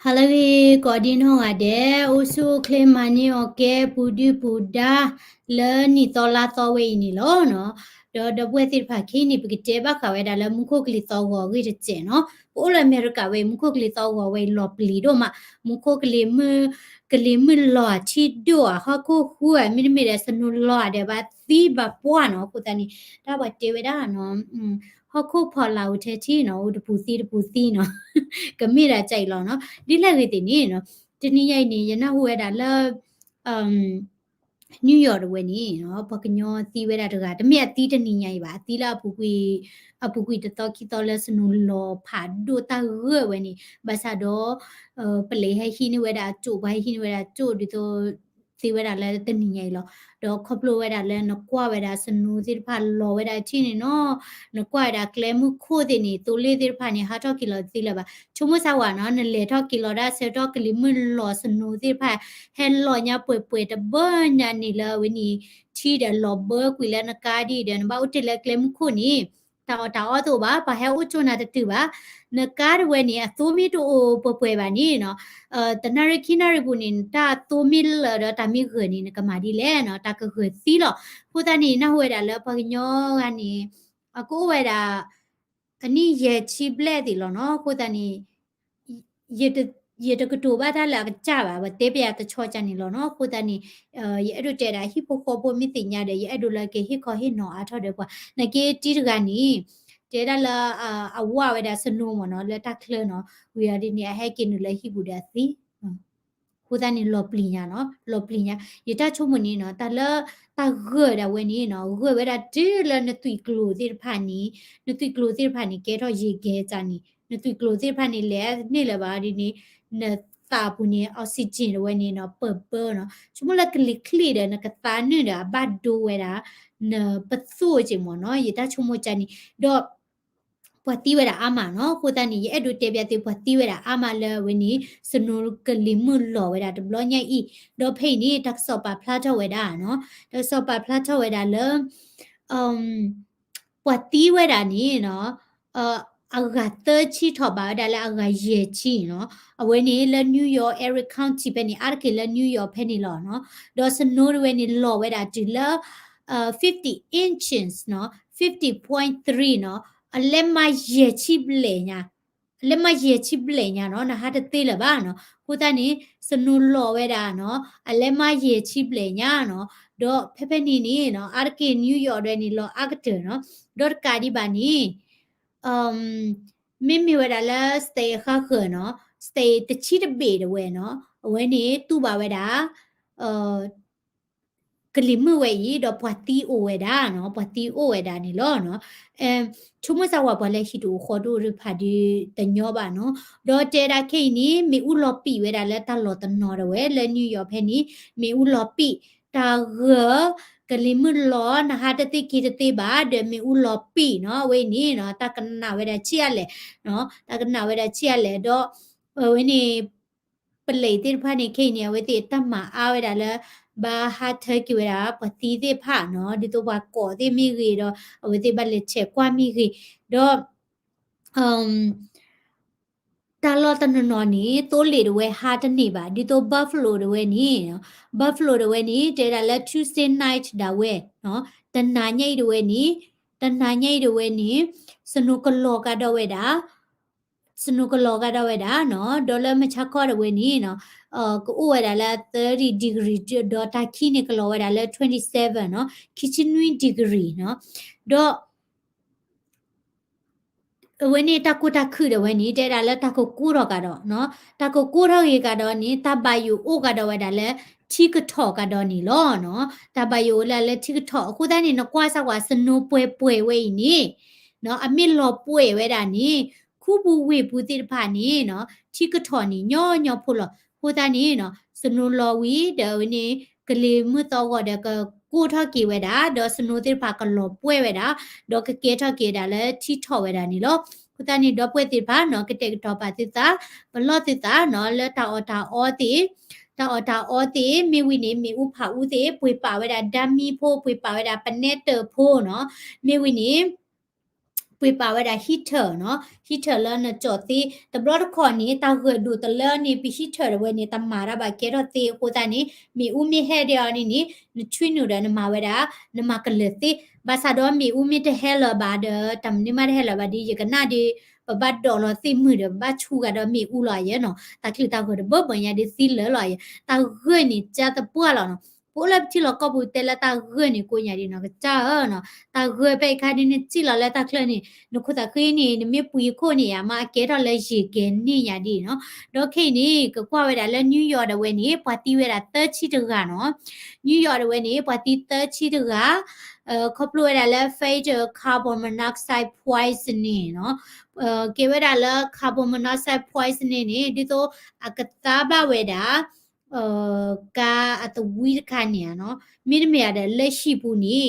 Halawi kodino ade usu klemani oke pudu puda le ni tola towe ni lo no do bwetir pha khini bigite ba ka we da le mukho kli to wo wi de che no o le america we mukho kli to wo we lo pli do ma mukho kli mu lo chi do ha ko hu a mi de snu lo de ba ti ba po no ko tani da ba te we da no ha ko pho la u the chi no de pu si no ကမိတာကြိုက်လောနော်ဒီလက်ဝေတင်နေနော်တနည်းရိုက်နေရနာဟိုရတာလာအမ်ニューヨークဝဲနေနော်ပကညောတီဝဲတာတကတမြက်တီးတနည်းရိုက်ပါတီလာအပူကွေတတော်ခီတော်လက်စနူလောဖာဒိုတာရွဲဝဲနေဘာသာတော့ပလေဟဟီနေဝဲတာကျိုဘိုင်ဟီနေဝဲတာကျိုဒီတော့စီဝဲတာလဲတနည်းရိုက်လောတော့ခပလိုဝဲတာလဲနကွာဝဲတာစနူစီဖာလောဝဲတာချင်းနေနော်နကွာတာကလဲမှုခိုးတဲ့နေတိုလေးတဲ့ဖာနေဟာတော့ကီလောစီလာပါ ชุมสาวานะนเลทอกิโลดาเซทอกลิมุลอสนูสิพะเฮนลอญาป่วยๆตะเบิ่ญานี่ละวินีที่เดลอเบอร์กุยละนกาดีเดนบาอุติละเคลมคุนี่ตาตัวบาปะเฮอุจุนาตะตุบานกาดเวนี่อะตูมิโตป่วยๆบานี่เนาะตะนาริคินาริบุนินตาตูมิลละตามิเกนี่นกมาดีแลเนาะตากะเกซีลอพุตานี่นะหวยดาละปะญอกันนี่อะกูเวดาอันนี้เยชิเบลติลอเนาะพุตานี่ ये तो ये तो कटोबा था लग चावा बते पे तो छो जानी लो नो खुदा नी ये एडो तेरा ही पो मी तिnya दे ये एडो लगे ही खो ही नो आ थो दे kwa na ke ti ga ni तेरा la awa we da snu mo no le ta khle no we are ni ha kin le hi bu da si ခုတန်လောပလီညာနော်လောပလီညာယတချုံမနီနော်တလတဂရဒဝနီနော်ဂဝရတီလနသွီကလိုဒီဖာနီနသွီကလိုဒီဖာနီကဲတော့ရေကဲကြနီနသွီကလိုဒီဖာနီလေနေလပါဒီနီနတာပူနီအောက်ဆီဂျင်ဝနီနော်ပပနော်ချုံလကလီကလီဒနကတာနေတာဘတ်ဒိုဝဲတာနပသုချင်မနော်ယတချုံမချနီတော့ပတိဝရအာမနော်ခိုတန်နီရဲ့ဒုတေပြတိပတိဝရအာမလဝနီစနုကလီမလောဝရတဘလညိဤတော့ဖိနေတက်ဆော့ပါဖလာထဝရနော်တက်ဆော့ပါဖလာထဝရလအမ်ပတိဝရနီနော်အဂတ်တချီထဘာဒါလာအဂယေချီနော်အဝနေလနယူးယောက်အဲရစ်ကောင်တီပဲနေအာကေလနယူးယောက်ဖဲနေလောနော်တော့စနိုဝဲနေလောဝဲတာဒီလာ50 inches နော်50.3နော်အလက်မရဲ့ချိပလေညာလက်မရဲ့ချိပလေညာနော်နာဟာတသေးလပါနော်ကိုတန်နေစနူလော်ဝဲတာနော်အလက်မရဲ့ချိပလေညာနော်တော့ဖဖနီနီနော်အာကေနယူးယောက်ရဲနီလောအာကတနော်ဒေါ်ကာဒီဘာနီမိမိဝဲတာလဲစတေခါခနော်စတေတချီတပေတဝဲနော်အဝဲနေသူ့ပါဝဲတာကလိမဝဲရီတော့ပွားတီအိုဝဲတာနော်ပွားတီအိုဝဲတာနေလောနော်ချုံမစဝဘလဲရှိတူခေါ်တူရဖာဒီတညောပါနော်တော့တဲတာခိနီမေဥလော်ပီဝဲတာလဲတလော်တနော်ရဝဲလဲနယူးယောက်ဖဲနီမေဥလော်ပီတာဂကလိမလောနဟာတတိကိတတိပါဒမေဥလော်ပီနော်ဝဲနီနော်တကနာဝဲတာချီရလဲနော်တကနာဝဲတာချီရလဲတော့ဝဲနီပလေတိဖာနေခိနီဝဲတိတမအားဝဲတာလဲဘာဟာထကိဝရာပတိတိဖာနော်ဒီတော့ဘာကောတိမိရီတော့ဝတိဘလက်ချက်ကွာမိရီတော့တာလောတနနော်နီတိုးလေတဝဲဟာတနေပါဒီတော့ buffalo တဝဲနီနော် buffalo တဝဲနီတဲတာလက် Tuesday night ဒါဝဲနော်တနာညိတ်တဝဲနီစနုကလောကတော့ဝဲတာစနုကလောကတော့ဝဲတာနော်ဒေါ်လာမချခေါ်တဝဲနီနော်ကိုဝဲတာလဲ30 degree ဒေါ်တာခီနေကလောဝဲတာလဲ27နော် kitchen win degree နော်တော့ဝဲနေတာကိုတခုတဲ့ဝဲနေတဲ့တာလဲတကိုကိုတော့ကတော့နော်တကိုကိုတော့ရေကတော့နေတဘယူအိုကတော့ဝဲတာလဲချီကထော့ကတော့နေလောနော်တဘယူလဲချီကထော့အခုတန်းနေနော်ကွာဆောက်ကွာစနိုးပွဲဝဲနေနော်အမစ်လောပွဲဝဲတာနေခုဘူးဝေဘူးတိဖာနေနော်ချီကထော်နေညောဖို့လောခိုတန်းနေနော်စနိုးလောဝီဒေဝနေကလေးမတော့ကတော့ကိုထကေဝဲတာဒေါ်စနိုးတိဖာကလောပွဲဝဲတာဒေါ်ကကေထကေတာလဲချီထော်ဝဲတာနေလောခုတနီတော့ပွေတိပါနော်ကတဲ့တော့ပါတိတာဘလော့တိတာနော်လက်တာအော်တိတာအော်တိမိဝိနေမိဥဖာဥတိပွေပါဝဲတာဓာမီဖို့ပွေပါဝဲတာပနဲ့တဖို့နော်မိဝိနေ ပွေပါဝဲတာ heater เนาะ heater လနကြောတိတဘရခေါနေတာဂဒူတလနေပ heater ဝဲနေတမာရပါကဲတော့တေကိုတနေမီဦးမီဟဲရနီနီချွိနူရနမဝဲတာနမကလတိဘာသာတော့မီဦးမီတဟဲလဘာဒတမ်နိမဟဲလဘာဒီကနာဒီပဘတ်ဒေါ်လသိမှုရဘချူကတော့မီဦးလာရဲ့နော်တကလတာဂဒဘဘညာဒီစီလလာရဲ့တာဂွနီကြတပွာလာနော်ပိုလပ်ချီလကဘူတဲလတာဂွနီကိုညာဒီနော်ကြာနော်တာဂွပဲခါဒီနေချီလာလက်တာခလနေနခုတာခိနေနမေပူခိုနေရမှာကဲတော့လက်ရှိကဲနေရဒီနော်ဒေါခိနေကကွာဝဲတာလဲနယူးယောက်တဝဲနေပွာတီဝဲတာတက်ချီတကနော်နယူးယောက်တဝဲနေပွာတီတက်ချီတကခေါပလိုရလဲ phage carbon monoxide poisoning နော်ကေဝဲတာလဲ carbon monoxide poisoning နေဒီတော့အကတာဘဝဲတာကအတဝီခါနေနော်မိမရတဲ့လက်ရှိဘူးနီ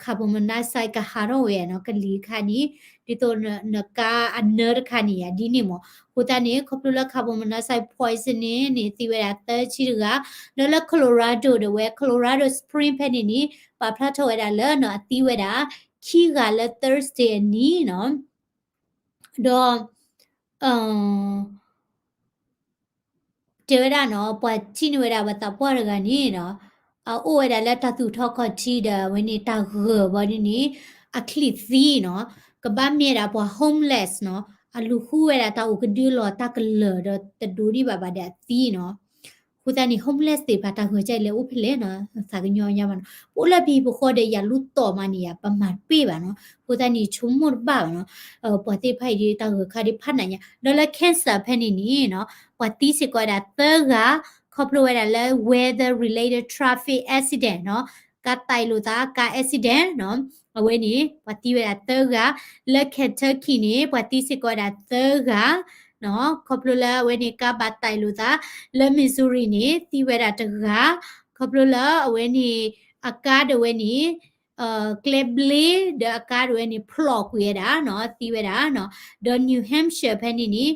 carbon monoxide ကဟာရောဝဲနော်ကလီခါနီဒီတော့နကအနရခါနီယာဒီနေမဟိုတနေခေါပလိုလဲ carbon monoxide poisoning နေတိဝဲတာတက်ချီကလောလ Colorado တဝဲ Colorado Spring ဖက်နေနီပါဖလာထော်ရတာလဲနော်အတီးဝဲတာခီကလဲ Thursday နီနော်တော့เจอได้เนาะปะชินเวดาบะตะปอรกะนี่เนาะโอเวดาละตะตุทอกขอทีดาเวนี่ตาเกบ่นี่นี่อะคลิซีเนาะกะบะเมดาปะ homeless เนาะอะลูคูเวดาตาอุกดิลอตะกะเลดตะดูดิบะบะดาตีเนาะခုတနီ homeless တွေပါတာခွေကြိုက်လေဥဖလေနော်စာကညောညမနော်ပိုလဘီဘခေါ်တဲ့ရလူတော်မနီရပမာပေးပါနော်ခုတနီချုံမတ်ပါနော်ပေါ်တိဖိုက်ဒီတာခါဒီဖတ်နိုင်ရနော်လဲ cancer ဖက်နေနီနော်ပတိစကောတာသကခေါပလိုရလဲ weather related traffic accident နော်ကတိုင်လို့တာကာ accident နော်အဝဲနေပတိရတာသကလက်ခက်ထခီနေပတိစကောတာသကနော်ခေါပလိုလာဝဲနေကဘတ်တိုင်လို့တာလမီဇူရီနေတီဝဲတာတကခေါပလိုလာအဝဲနေအကားတဝဲနေကလပ်လီဒအကားတဝဲနေဖလော့ကွေတာနော်တီဝဲတာနော်ဒေါ်နယူးဟမ်ရှာဖဲနေနေ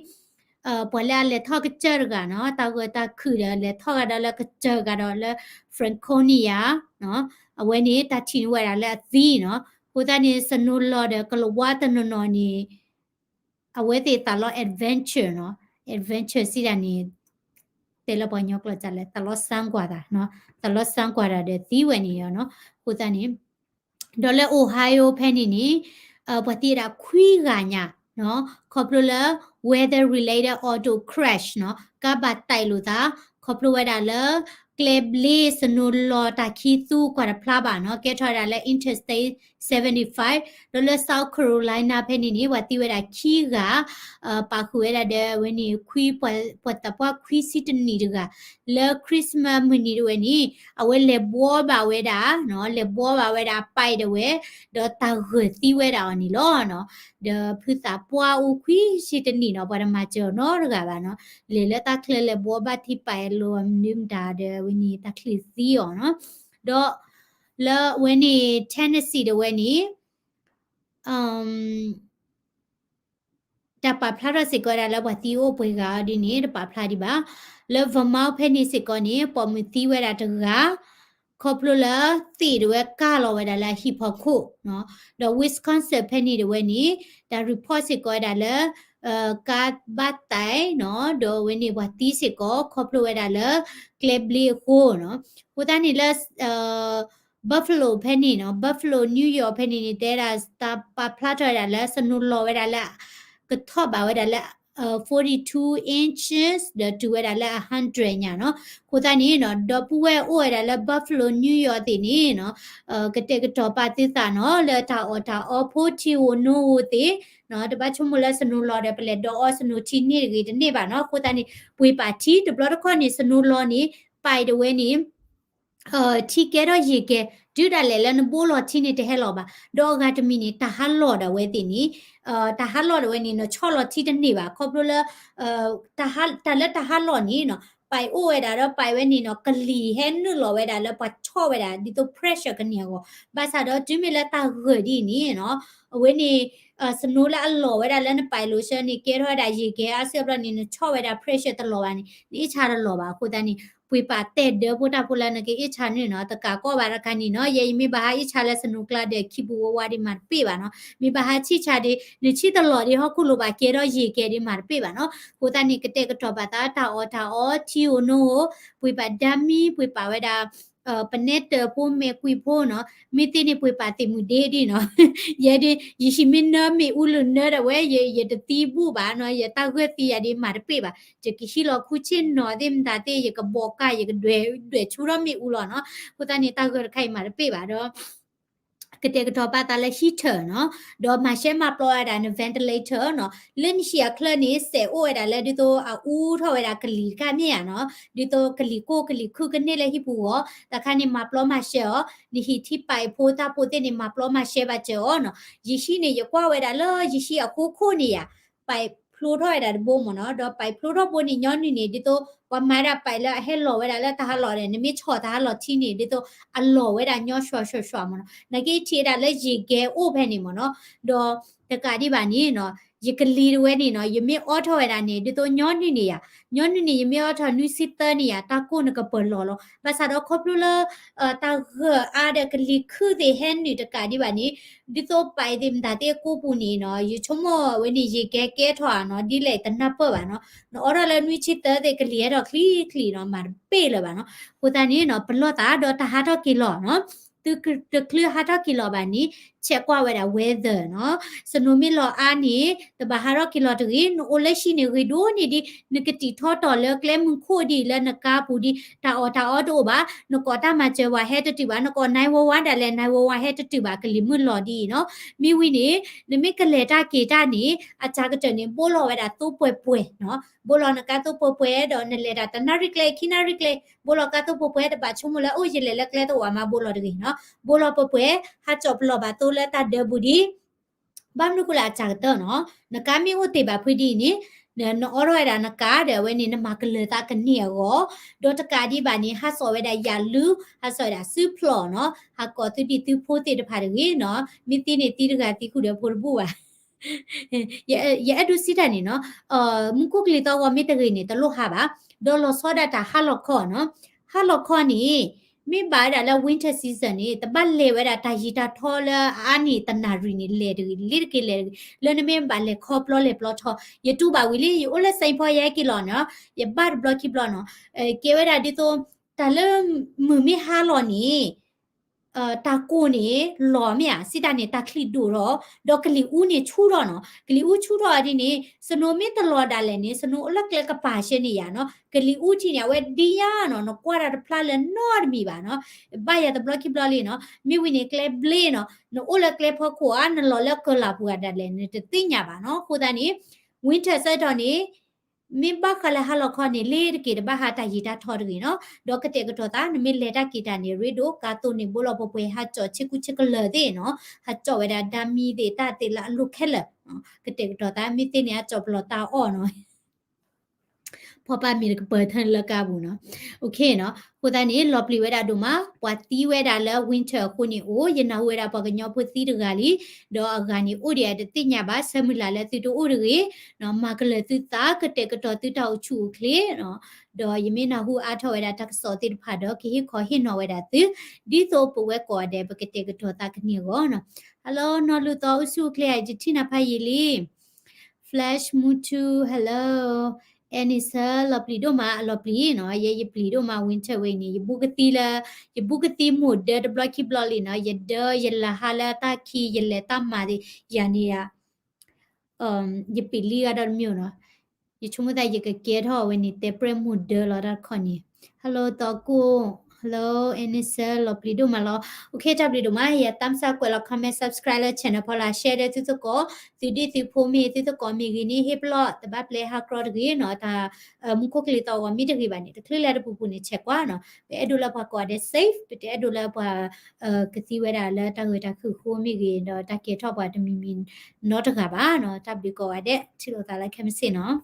ပေါ်လာလေထောက်ကကြရကနော်တောက်ကတာခူရလေထောက်ကဒါလကကြကတော့လေဖရန်ကိုနီယာနော်အဝဲနေတာချီဝဲတာလေအသီးနော်ဟိုတနေစနိုလော်ဒကလဝါတနော်နော်နေအဝဲတေတာလော adventure เนาะ adventure စီတာနေတဲလပညောကလကြလဲတလောဆန်းกว่าတာเนาะတလောဆန်းกว่าတာတဲ့သီးဝင်နေရเนาะဟိုတနေဒေါ်လဲ Ohio ဖဲနေနေပတိရာခွီကညာเนาะခေါပလိုလာ weather related auto crash เนาะကဘတ်တိုင်လို့တာခေါပလိုဝဲတာလဲကလပ်လီစနိုလော်တာခီသူကွာဖလာပါเนาะကဲထော်တာလဲ interstate 75ဒေါ်လာ South Carolina ဖဲနေနေဝတိဝဲတာခီကပါခွေရတဲ့ဝင်းနေခွီပွတ်တပွားခွီစီတနီတကလဲခရစ်စမတ်မနီတွေနေအဝဲလေဘောပါဝဲတာเนาะလေဘောပါဝဲတာပိုက်တဲ့ဝဲဒေါ်တာဂတိဝဲတာနီလောเนาะဒေဖုတာပွားဦးခွီစီတနီเนาะပရမကျော်เนาะတကပါเนาะလေလက်တာခလဲလေဘောပါတိပိုင်လောမြင်တာတဲ့ဝင်းနေတခလီစီရောเนาะတော့လဲဝင်းနေ Tennessee တဲ့ဝဲနေတပဖလာရစကောရလဘတီအိုပွေကဒီနေတပဖလာဒီပါလဗမောက်ဖဲနေစကောနေပေါ်မတီဝဲတာတကခေါပလိုလာတီဒဝဲကာလောဝဲတာလာဟီပခုနော်ဒဝစ်ကွန်ဆင်ဖဲနေဒဝဲနေဒါ report စကောတာလာကာဘတ်တိုင်နော်ဒဝဲနေဘတီစကောခေါပလိုဝဲတာလာကလပ်လီကိုနော်ဟိုတန်းနေလာBuffalo ဖဲနေနော် Buffalo New York ဖဲနေတဲ့တာပဖလာထရလာစနူလောဝဲတာလာကထော့ပါဝဲတာလာ42 inches the to ဝဲတာလာ100ညာနော်ကိုတနေနော်ဒပူဝဲအိုဝဲတာလာ Buffalo New York တင်နေနော်ကတဲ့ကတော့ပါတိစာနော်လာတာအော်တာအော်ဖိုတီဝနိုဝတိနော်တပတ်ချုံမလဲစနူလော်တယ်ပလက်တော့အော်စနူချီနေကြီးတနေ့ပါနော်ကိုတနေပွေပါတီဒဘလတော့ခွနေစနူလော်နေပိုင်တဝဲနေတီကဲတော့ရေကဲဒူဒါလေလန်ဘောလော်တီနေတဲ့ဟဲလော်ပါဒေါ်ဂတ်မီနေတာဟလော်တာဝဲတင်နီတာဟလော်ဝဲနေနော်ချော်လော်တီတဲ့နေပါခေါပလိုလာတာလက်တာဟလော်နေနော်ပိုင်အိုဝဲတာတော့ပိုင်ဝဲနေနော်ကလီဟဲနုလော်ဝဲတာလောပတ်ချော့ဝဲတာဒီတော့ pressure ကနေရောဘာသာတော့ဂျီမီလာတာဂဒီနီနော်ဝဲနေစနိုးလာလော်ဝဲတာလည်းပိုင်လို့ရှနေကဲထော်တာရေကဲအဆပ်ရနေချော့ဝဲတာ pressure တလော်ပါနေဒီချာတော့လော်ပါခုတန်းနေ ပွေပါတဲ့ဒဘတာပူလာနကေအချာနေနော်တကာကောပါရခနီနော်ယေမိဘာအချာလဲစနုကလာတဲ့ခိဘူဝါဒီမာပေပါနော်မိဘာဟာချိချာဒီနချိတလော်ဒီဟခုလိုပါကေတော့ရေကေဒီမာပေပါနော်ကိုတနိကတဲ့ကတော့ပါတာတာအောချီယိုနိုပွေပါဒမ်မီပွေပါဝဲတာပနက်တပိုမေကွီဖိုနော်မိတိနေပွေပါတိမှုဒေဒီနော်ယေဒီယရှိမင်းနမီဦးလနရဝဲယေတတိဘူးပါနော်ယေတောက်ခွေတီရဒီမာပေပါจะกิชิโลคุชินno dim da te ye ka boka ye ka dwe chu ro mi u lo no ko ta ni ta ko khai ma pe ba do ကတဲ့ကတော့ပါတာလက်ရှိထနော်တော့မရှဲမပလောရတာ ventilator နော်လင်းရှိရခလနေစေအိုရတာလက်ဒီတော့အူးထော်ရတာကလီကမြရနော်ဒီတော့ကလီကိုကလီခုကနေလက်ဟိပူရောတခါနေမပလောမရှဲရောဒီဟိတိပိုင်ဖိုးတာပိုတဲ့နေမပလောမရှဲပါကျော်နော်ရရှိနေရကွာဝဲတာလောရရှိအခုခုနေရပိုင်ဖလိုထော်ရတာဘုံမနော်တော့ပိုင်ဖလိုထော်ဘုံနေညောနေဒီတော့ဝမရပိုင်လာဟဲလောဝဲတာလက်တာလော်တယ်နမိချော်တာလော်ချီနေဒီတော့အလော်ဝဲတာညောရှော့မနော်နဂိချေတာလက်ရေကဲအိုဖဲနေမနော်တော့တကတိပါနေနော်ယကလီဝဲနေနော်ယမေအော်ထော်ရတာနေဒီတော့ညောနေနေရညောနေနေယမေအော်ထော်နွီစစ်တနေရတာကိုနကပလောလောဘာသာတော့ခေါပလူလာတာအားတဲ့ကလီခုတဲ့ဟန်နေတကတိပါနေဒီတော့ပိုင်တယ်ဒါတဲ့ကိုပူနေနော်ယချုံမဝဲနေရေကဲထွာနော်ဒီလေတနပ်ပတ်ပါနော်အော်ရလနွီချစ်တဲ့ကလီရတော့ခလီနော်မာပေးလပါနော်ကိုတန်နေနော်ဘလော့တာတော့တဟာတော့ကီလောနော်သူကလီဟာတော့ကီလောပါနီချက်ကွာဝဲတာ weather နော်စနိုမီလောအာနီတဘာဟာတော့ကီလောတူရီနိုလက်ရှိနေရီဒိုနီဒီနကတိထောတော်လကလဲမခိုဒီလနကာပူဒီတာအော်တိုပါနကောတာမချေဝဟဲတတူပါနကောနိုင်ဝဝဒါလဲနိုင်ဝဝဟဲတတူပါကလီမွလော်ဒီနော်မိဝီနေနမိကလေတာကေတာနီအချာကတနေပိုလော်ဝဲတာတူပွဲနော်ဘောလော်နကတူပွဲတော့နလေတာတနာရိကလေခိနာရိကလေဘောလော်ကတူပွဲတပါချုံမလဲအိုရလေလကလဲတော့ဝါမဘောလော်ဒီနော်ဘောလော်ပွဲဟာချောပလော်ပါတူလက်တာဒဘူဒီဘာမနကုလာချာတော့နော်နကမီဝတေပါဖွေဒီနီနော်အော်ရတာနကားတယ်ဝဲနေနမကလေတာကနေရောဒေါ်တကာဒီပါနေဟာဆော်ဝဲတာယာလူဟာဆော်တာဆူဖလော်နော်ဟာကောတူဒီတူဖိုးတေတဖာရီနော်မိတိနေတီတကတိခုတယ်ဖိုးဘူးပါရဲ့အဒူစီတန်နေနော်မုကုကလီတော့ဝမိတကိနေတလို့ဟာပါဒေါ်လောဆောဒတာဟာလောခေါ်နော်ဟာလောခေါ်နေမိပါဒါလ winter season နေတပတ်လေဝဲတာတာရီတာထောလာအာနီတနာရီနေလေဒီလိကလေလနမေပါလေခေါပလောလေပလောထောယတူပါဝီလီယိုလက်ဆိုင်ဖော်ရဲကီလောနော်ယဘတ်ဘလော့ကီပလောနော်ကေဝဲတာဒီတော့တလမမီဟာလောနီတာကိုနေလော်မြစစ်တာနေတာခလီဒူရောဒေါကလီဦးနေချူတော့နော်ကလီဦးချူတော့အဒီနေစနိုမီတလော်ဒါလည်းနေစနိုအလက်ကလကပါရှင်းနေရနော်ကလီဦးချီနေဝဲဒီယာနော်ကွာတာဖလာလဲနော်မီပါနော်ဘာရတဲ့ဘလော့ကီဘလော့လေးနော်မိဝီနေကလေဘလေးနော်နိုလက်ကလေဖို့ကွာနလော်လက်ကလာပူရဒါလည်းနေတင်ညာပါနော်ခိုးတဲ့နေ winter ဆက်တော့နေမိဘခလာဟလခေါနေလေကေဘာဟာတာရီတာထော်ရီနော်ဒေါကတဲ့ကတော့တာနမီလေတာကီတာနေရီဒိုကာတိုနေဘောလပပွဲဟာချောချစ်ကူချစ်ကလေတဲ့နော်ဟာချောဝဲတာဒမ်မီတဲ့တာတေလာလုခဲလနော်ကတဲ့ကတော့တာမိတဲ့နေချောပလတာအော်နော်พอป้ามีก็เปิดทันละกาบูเนาะโอเคเนาะကိုတန်နေလော်ပလီဝဲတာတို့မှာပွာတီးဝဲတာလဲ winter ခုနေအိုရနာဝဲတာပကညောဖသီတကလီဒေါ်အဂါနီဥရရတတိညာပါဆမလာလဲတီတိုဥရရေနော်မာကလေတီတာကတဲ့ကတော့တီတောက်ချူကလေနော်ဒေါ်ယမင်းနာဟုအားထော်ဝဲတာတက်စောတိဖာတော့ခေခေါ်ဟင်နော်ဝဲတာတီဒီတော့ပဝဲကောတဲ့ပကတဲ့ကတော့တာကနေကောနော်ဟယ်လိုနော်လူတော်စုကလေဂျတီနာဖာယီလီ flash mutu hello Anisa lovely တို့မှာ lovely နော်ရေပလီတို့မှာ winter ဝိနေဘူကတိလာဘူကတိမို့တဲ့ blocky block လေးနော်ရဒရလာဟာလာတာခီရလေတမာဒီယာနီယာရပလီရတော့မြို့နော်ရချုံမတဲ့ရကကဲတော့ဝိနေတဲ့ပရမှုဒလာရခွန်နီ hello တော့ကို hello Anisa lovely တို့မှာလော okay တပ်ပြီးတို့မှာရတမ်ဆာကွယ်လောက် comment subscribe လဲ channel ဖော်လာ share တဲ့သူတို့ကိုသူဒီဖိုမီသူတို့ကိုမီဂီနီဟေပလော့တပတ် play ha crowd ကြီးနော်ဒါမုခုကလေးတော့မီတကြီးပါနေတခလေးလည်းပူပူနေချက်ကွာနော်ဘယ်အဒူလာပါကွာတဲ့ safe တဲ့အဒူလာပါကစီဝဲတာလဲတာဝဲတာခုခိုမီကြီးတော့တကေထောက်ပါတမီမီနော်တကပါနော်တပ်ပြီးကွာတဲ့ချီလို့တာလိုက်ခမစင်နော်